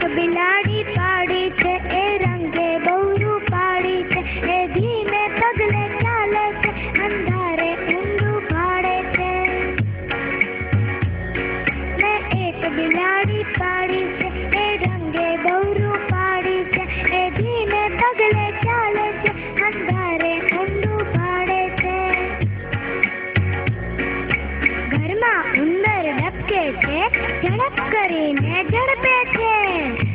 બિલાડી પાડી છે એ રંગે બહુ રૂપાળી છે એ ધીમે પગલે ચાલે છે અંધારે ઊંધું ભાડે છે મેં એક બિલાડી પાડી છે એ રંગે બહુ રૂપાળી છે એ ધીમે પગલે ચાલે છે અંધારે ઊંધું ભાડે છે ઘરમાં ઉંદર ડબકે છે ઝડપ કરીને ઝડપે છે